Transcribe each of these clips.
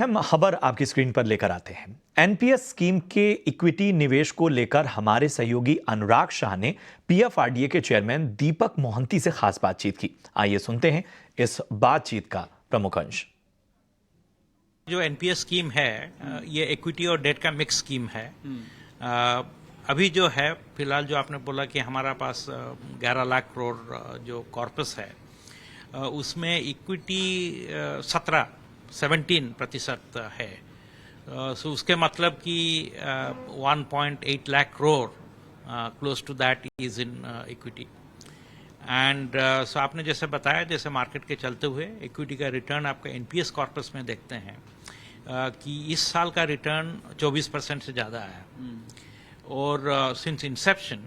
हम खबर आपकी स्क्रीन पर लेकर आते हैं। एनपीएस स्कीम के इक्विटी निवेश को लेकर हमारे सहयोगी अनुराग शाह ने पीएफआरडीए के चेयरमैन दीपक मोहंती से खास बातचीत की। आइए सुनते हैं इस बातचीत का प्रमुख अंश। जो एनपीएस स्कीम है ये इक्विटी और डेट का मिक्स स्कीम है। अभी जो है फिलहाल जो आपने बोला कि हमारा पास 11 लाख करोड़ जो कॉर्पस है उसमें इक्विटी 17% है। सो उसके मतलब कि 1.8 lakh crore close to that is in equity. And so आपने जैसे बताया, जैसे मार्केट के चलते हुए इक्विटी का रिटर्न आपका एनपीएस कॉर्पस में देखते हैं कि इस साल का रिटर्न 24% से ज़्यादा है। और सिंस इंसेप्शन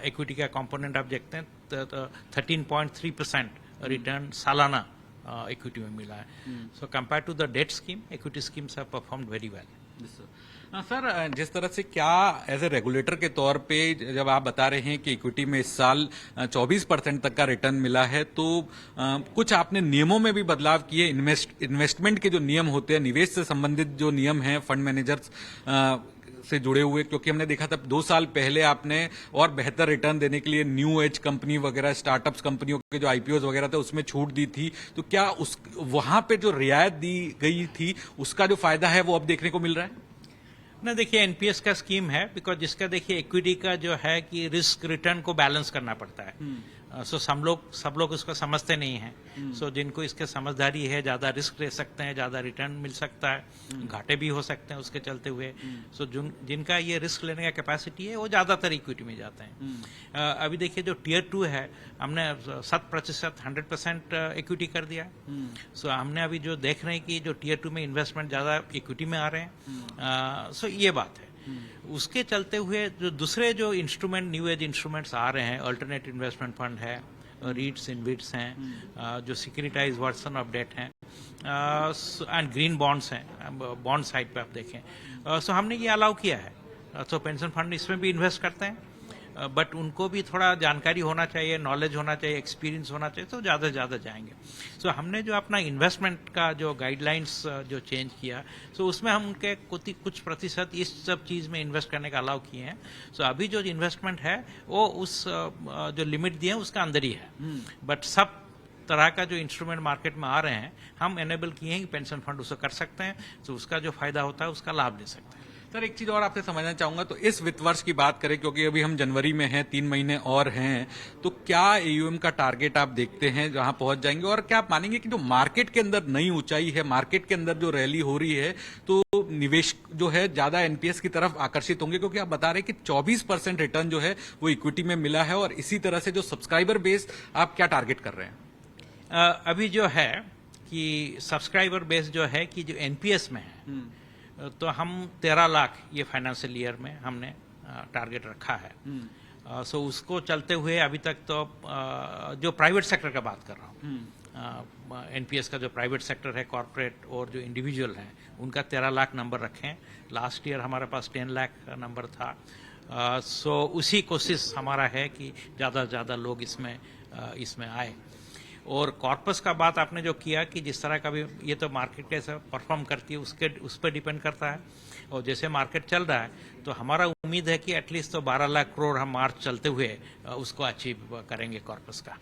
इक्विटी का कंपोनेंट आप देखते हैं 13.3% रिटर्न सालाना इक्विटी में मिला है। So compare to the debt scheme, equity schemes have performed very well. Sir, जिस तरह से क्या एज ए रेगुलेटर के तौर पे जब आप बता रहे हैं कि इक्विटी में इस साल 24% तक का रिटर्न मिला है, तो कुछ आपने नियमों में भी बदलाव किए। इन्वेस्टमेंट के जो नियम होते हैं, निवेश से संबंधित जो नियम हैं फंड मैनेजर्स से जुड़े हुए, क्योंकि हमने देखा था 2 साल पहले आपने और बेहतर रिटर्न देने के लिए न्यू एज कंपनी वगैरह, स्टार्टअप्स कंपनियों के जो आईपीओज वगैरह थे उसमें छूट दी थी। तो क्या उस वहां पे जो रियायत दी गई थी उसका जो फायदा है वो अब देखने को मिल रहा है? ना, देखिए एनपीएस का स्कीम है बिकॉज जिसका देखिए इक्विटी का जो है कि रिस्क रिटर्न को बैलेंस करना पड़ता है। सो सब लोग उसको समझते नहीं हैं। सो जिनको इसके समझदारी है, ज्यादा रिस्क ले सकते हैं, ज्यादा रिटर्न मिल सकता है, घाटे भी हो सकते हैं उसके चलते हुए। सो जिनका ये रिस्क लेने का कैपेसिटी है वो ज्यादातर इक्विटी में जाते हैं। अभी देखिए जो टियर 2 है हमने 100% 100% इक्विटी कर दिया। सो हमने अभी जो देख रहे हैं कि जो टियर 2 में इन्वेस्टमेंट ज्यादा इक्विटी में आ रहे हैं। सो ये बात है। उसके चलते हुए जो दूसरे जो इंस्ट्रूमेंट, न्यू एज इंस्ट्रूमेंट्स आ रहे हैं, अल्टरनेट इन्वेस्टमेंट फंड है, रीट्स इनविट्स हैं, जो सिक्योरिटाइज वर्सन ऑफ डेट हैं, एंड ग्रीन बॉन्ड्स हैं। बॉन्ड साइड पे आप देखें सो हमने ये अलाउ किया है। तो पेंशन फंड इसमें भी इन्वेस्ट करते हैं, बट उनको भी थोड़ा जानकारी होना चाहिए, नॉलेज होना चाहिए, एक्सपीरियंस होना चाहिए, तो ज़्यादा से ज़्यादा जाएंगे। सो हमने जो अपना इन्वेस्टमेंट का जो गाइडलाइंस जो चेंज किया, सो उसमें हम उनके कुछ प्रतिशत इस सब चीज़ में इन्वेस्ट करने का अलाउ किए हैं। सो अभी जो इन्वेस्टमेंट है वो उस जो लिमिट दिए हैं उसका अंदर ही है। बट सब तरह का जो इंस्ट्रूमेंट मार्केट में आ रहे हैं हम एनेबल किए हैं कि पेंशन फंड उसे कर सकते हैं, तो उसका जो फायदा होता है उसका लाभ ले सकते हैं। सर, एक चीज और आपसे समझना चाहूंगा, तो इस वित्त वर्ष की बात करें, क्योंकि अभी हम जनवरी में हैं, 3 महीने और हैं, तो क्या एयूएम का टारगेट आप देखते हैं जहां पहुंच जाएंगे? और क्या आप मानेंगे कि जो मार्केट के अंदर नई ऊंचाई है, मार्केट के अंदर जो रैली हो रही है, तो निवेश जो है ज्यादा एनपीएस की तरफ आकर्षित होंगे? क्योंकि आप बता रहे हैं कि 24% रिटर्न जो है वो इक्विटी में मिला है, और इसी तरह से जो सब्सक्राइबर बेस आप क्या टारगेट कर रहे हैं? अभी जो है कि सब्सक्राइबर बेस जो है कि जो एनपीएस में है, तो हम 13 लाख ये फाइनेंशियल ईयर में हमने टारगेट रखा है। सो उसको चलते हुए अभी तक तो जो प्राइवेट सेक्टर का बात कर रहा हूँ, एनपीएस का जो प्राइवेट सेक्टर है, कॉर्पोरेट और जो इंडिविजुअल हैं, उनका 13 लाख नंबर रखें। लास्ट ईयर हमारे पास 10 लाख नंबर था। सो उसी कोशिश हमारा है कि ज़्यादा से ज़्यादा लोग इसमें आए। और कॉर्पस का बात आपने जो किया कि जिस तरह का भी ये तो मार्केट कैसे परफॉर्म करती है उस पर डिपेंड करता है। और जैसे मार्केट चल रहा है तो हमारा उम्मीद है कि एटलीस्ट तो 12 लाख करोड़ हम मार्च चलते हुए उसको अचीव करेंगे कॉर्पस का।